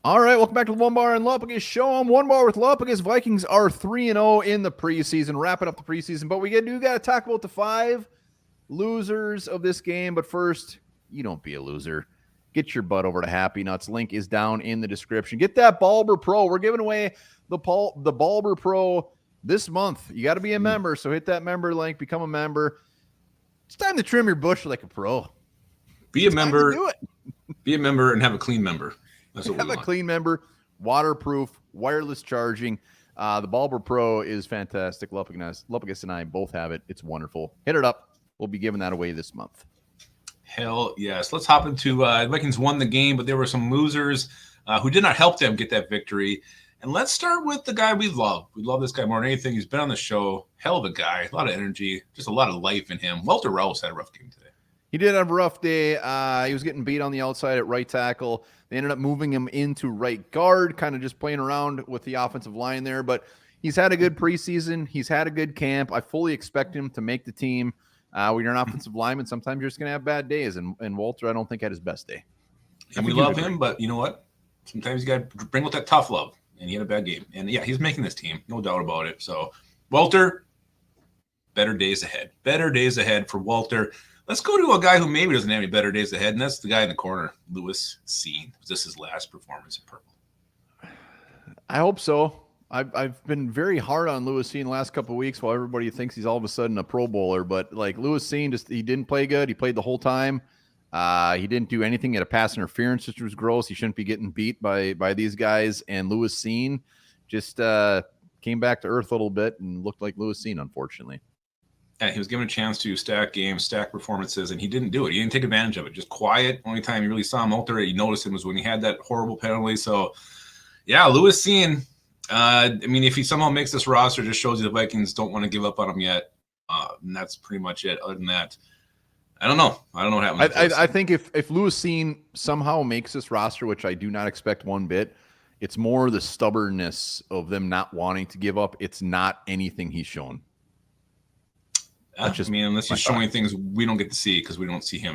All right, welcome back to the Onebar and Lupagus show. I'm Onebar with Lupagus. Vikings are 3-0 in the preseason, wrapping up the preseason. But we do got to talk about the 5 losers of this game. But first, you don't be a loser. Get your butt over to Happy Nuts. Link is down in the description. Get that Balber Pro. We're giving away the Balber Pro this month. You got to be a member, so hit that member link, become a member. It's time to trim your bush like a pro. Be a member. Do it. Be a member and have a clean member. That's what have a clean member, waterproof, wireless charging. The Balber Pro is fantastic. Lupagus and I both have it. It's wonderful. Hit it up. We'll be giving that away this month. Hell yes. Let's hop into Vikings won the game, but there were some losers who did not help them get that victory. And let's start with the guy we love. We love this guy more than anything. He's been on the show. Hell of a guy. A lot of energy. Just a lot of life in him. Walter Rouse had a rough game today. He did have a rough day. He was getting beat on the outside at right tackle. They ended up moving him into right guard, kind of just playing around with the offensive line there. But he's had a good preseason. He's had a good camp. I fully expect him to make the team. When you're an offensive lineman, sometimes you're just going to have bad days. And Walter, I don't think, had his best day. And we love him, but you know what? Sometimes you got to bring with that tough love. And he had a bad game. And, yeah, he's making this team. No doubt about it. So, Walter, better days ahead. Better days ahead for Walter. Let's go to a guy who maybe doesn't have any better days ahead, and that's the guy in the corner, Cine. Was this his last performance in purple? I hope so. I've been very hard on Cine the last couple of weeks while everybody thinks he's all of a sudden a Pro Bowler. But, like, Cine, he didn't play good. He played the whole time. He didn't do anything at a pass interference, which was gross. He shouldn't be getting beat by these guys. And Cine just came back to earth a little bit and looked like Cine, unfortunately. Yeah, he was given a chance to stack games, stack performances, and he didn't do it. He didn't take advantage of it. Just quiet. Only time you really saw him out there, you noticed him was when he had that horrible penalty. So, yeah, Cine. I mean, if he somehow makes this roster, it just shows you the Vikings don't want to give up on him yet. And that's pretty much it. Other than that, I don't know. I don't know what happens. I think if Cine somehow makes this roster, which I do not expect one bit, it's more the stubbornness of them not wanting to give up. It's not anything he's shown. Unless he's showing things we don't get to see because we don't see him.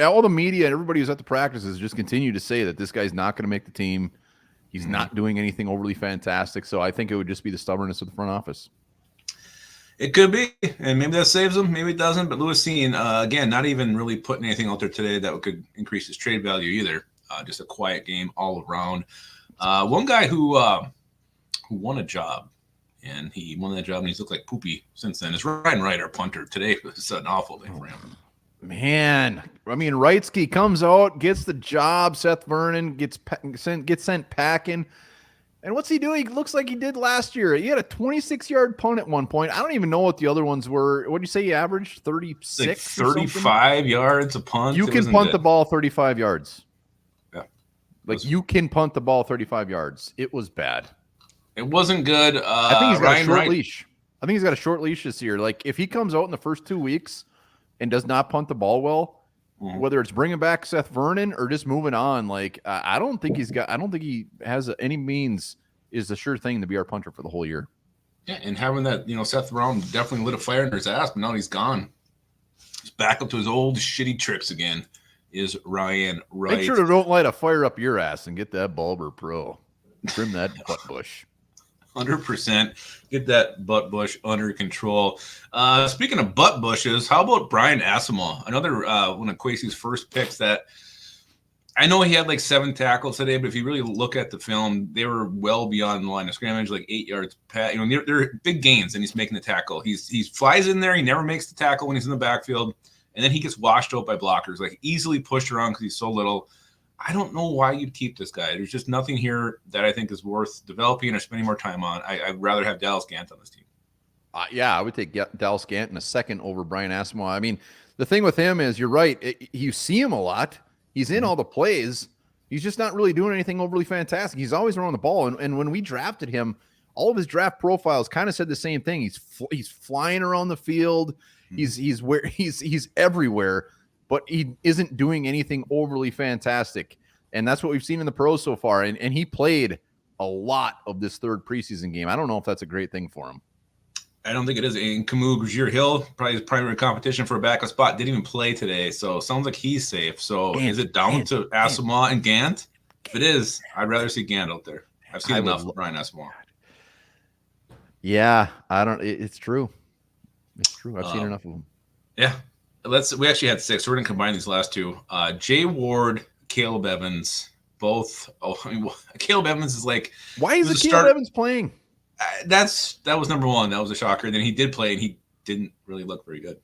All the media and everybody who's at the practices just continue to say that this guy's not going to make the team. He's not doing anything overly fantastic. So I think it would just be the stubbornness of the front office. It could be, and maybe that saves him. Maybe it doesn't. But Cine, again, not even really putting anything out there today that could increase his trade value either. Just a quiet game all around. One guy who won a job. And he won that job, and he's looked like poopy since then. Is Wright, our punter. Today was an awful day for him. Man, I mean, Wrightsky comes out, gets the job. Seth Vernon gets sent packing. And what's he doing? He looks like he did last year. He had a 26-yard punt at one point. I don't even know what the other ones were. What did you say he averaged? 36? Like 35 yards a punt. You can punt the ball 35 yards. Yeah. You can punt the ball 35 yards. It was bad. It wasn't good. I think he's got a short leash. I think he's got a short leash this year. Like, if he comes out in the first 2 weeks and does not punt the ball well, whether it's bringing back Seth Vernon or just moving on, like, I don't think he has any means is the sure thing to be our punter for the whole year. Yeah, and having that, Seth Brown definitely lit a fire under his ass, but now he's gone. He's back up to his old shitty tricks again. Is Ryan Wright? Make sure to don't light a fire up your ass and get that Balber Pro. Trim that butt bush. 100%. Get that butt bush under control. Speaking of butt bushes, how about Brian Asamoah? Another one of Kwesi's first picks that I know he had like 7 tackles today, but if you really look at the film, they were well beyond the line of scrimmage, like 8 yards. They're big gains, and he's making the tackle. He flies in there. He never makes the tackle when he's in the backfield, and then he gets washed out by blockers, like easily pushed around because he's so little. I don't know why you'd keep this guy. There's just nothing here that I think is worth developing or spending more time on. I'd rather have Dallas Gant on this team. Yeah, I would take Dallas Gant in a second over Brian Asamoah. I mean, the thing with him is, you're right. You see him a lot. He's in all the plays. He's just not really doing anything overly fantastic. He's always around the ball. And when we drafted him, all of his draft profiles kind of said the same thing. He's flying around the field. He's everywhere. But he isn't doing anything overly fantastic. And that's what we've seen in the pros so far. And he played a lot of this third preseason game. I don't know if that's a great thing for him. I don't think it is. And Camus Gurgier-Hill, probably his primary competition for a backup spot, didn't even play today. So it sounds like he's safe. So is it down to Asamoah and Gant? If it is, I'd rather see Gant out there. I've seen enough of Brian Asamoah. Yeah, I don't. It's true. It's true. I've seen enough of them. Yeah, we actually had 6. So we're gonna combine these last 2. Jay Ward, Caleb Evans, both. Oh, I mean, Caleb Evans is like. Why is Caleb Evans playing? That was number 1. That was a shocker. Then he did play, and he didn't really look very good.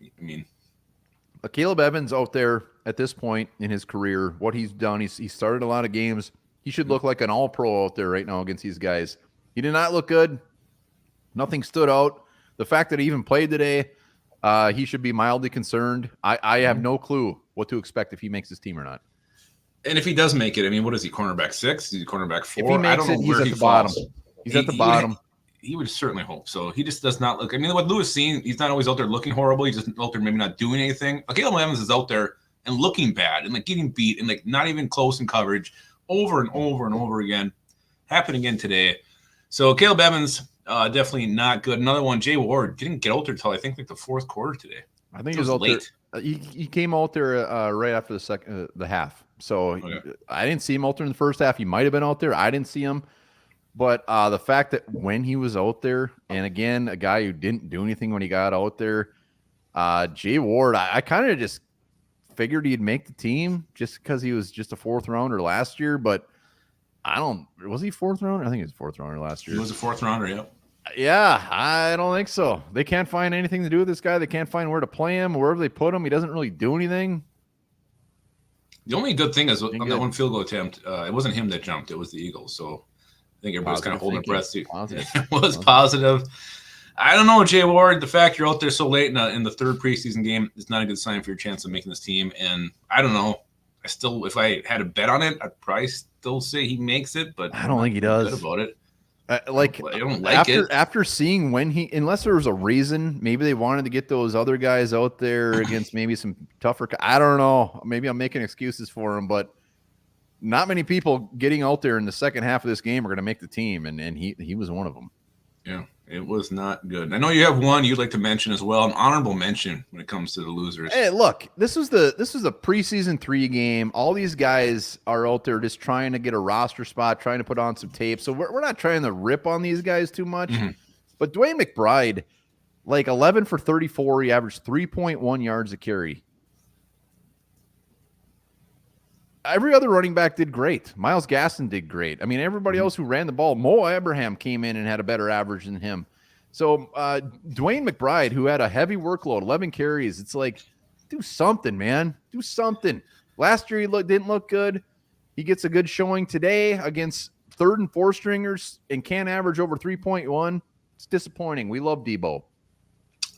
I mean, Caleb Evans out there at this point in his career, what he's done, he started a lot of games. He should look like an all-pro out there right now against these guys. He did not look good. Nothing stood out. The fact that he even played today, he should be mildly concerned. I have no clue what to expect if he makes his team or not. And if he does make it, I mean, what is he, cornerback 6? Is he cornerback 4? If he makes it, he's at the bottom. He's at the bottom. He would certainly hope so. He just does not look. I mean, what Lewis seen, he's not always out there looking horrible. He's just out there maybe not doing anything. Caleb Evans is out there and looking bad and like getting beat and like not even close in coverage over and over and over again. Happened again today. So Caleb Evans, definitely not good. Another one, Jay Ward, didn't get out there until I think like the 4th quarter today. I think he was out late. He came out there right after the half. So okay. I didn't see him out there in the first half. He might have been out there. I didn't see him. But the fact that when he was out there, and again, a guy who didn't do anything when he got out there, Jay Ward, I kind of just figured he'd make the team just because he was just a 4th rounder last year. But was he 4th rounder? I think he was a 4th rounder last year. He was a 4th rounder, yeah. Yeah, I don't think so. They can't find anything to do with this guy. They can't find where to play him. Wherever they put him, he doesn't really do anything. The only good thing is on that one field goal attempt, it wasn't him that jumped. It was the Eagles. So I think everybody's kind of holding their breath. It was positive. I don't know, Jay Ward. The fact you're out there so late in the 3rd preseason game is not a good sign for your chance of making this team. And I don't know. If I had a bet on it, I'd probably still say he makes it. But I don't think he does. Good about it. I don't like it. After seeing unless there was a reason, maybe they wanted to get those other guys out there against maybe some tougher. I don't know. Maybe I'm making excuses for him, but not many people getting out there in the second half of this game are going to make the team, and he was one of them. Yeah, it was not good. I know you have one you'd like to mention as well, an honorable mention when it comes to the losers. Hey, look, this was a preseason 3 game. All these guys are out there just trying to get a roster spot, trying to put on some tape. So we're not trying to rip on these guys too much. Mm-hmm. But Dwayne McBride, like 11 for 34, he averaged 3.1 yards a carry. Every other running back did great. Myles Gaston did great. I mean, everybody else who ran the ball, Mo Abraham came in and had a better average than him. So Dwayne McBride, who had a heavy workload, 11 carries, it's like, do something, man. Do something. Last year he didn't look good. He gets a good showing today against 3rd and 4th stringers and can't average over 3.1. It's disappointing. We love Debo.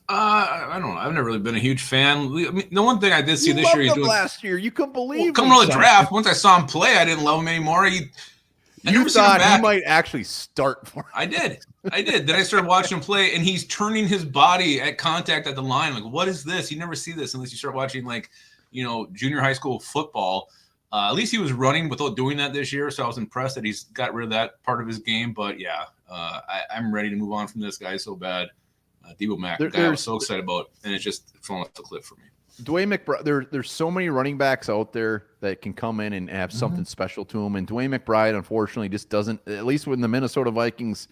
I don't know. I've never really been a huge fan. I mean, the one thing I did see this year, he's doing last year. You couldn't believe. Coming on the draft, once I saw him play, I didn't love him anymore. You thought he might actually start for him. I did. Then I started watching him play, and he's turning his body at contact at the line. Like, what is this? You never see this unless you start watching, like, junior high school football. At least he was running without doing that this year, so I was impressed that he's got rid of that part of his game. But yeah, I'm ready to move on from this guy so bad. Debo Mack, the guy I was so excited about, and it's just falling off the cliff for me. Dwayne McBride, there's so many running backs out there that can come in and have something special to them, and Dwayne McBride, unfortunately, just doesn't. At least with the Minnesota Vikings,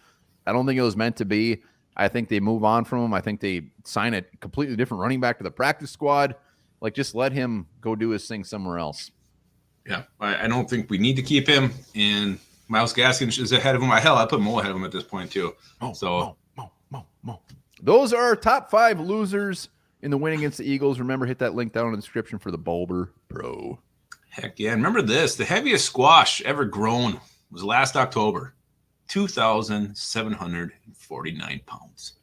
I don't think it was meant to be. I think they move on from him. I think they sign a completely different running back to the practice squad. Like, just let him go do his thing somewhere else. Yeah, I don't think we need to keep him, and Myles Gaskin is ahead of him. Hell, I put Mo ahead of him at this point, too. Mo. Those are our top 5 losers in the win against the Eagles. Remember, hit that link down in the description for the Balber Pro. Heck yeah. Remember this. The heaviest squash ever grown was last October. 2,749 pounds.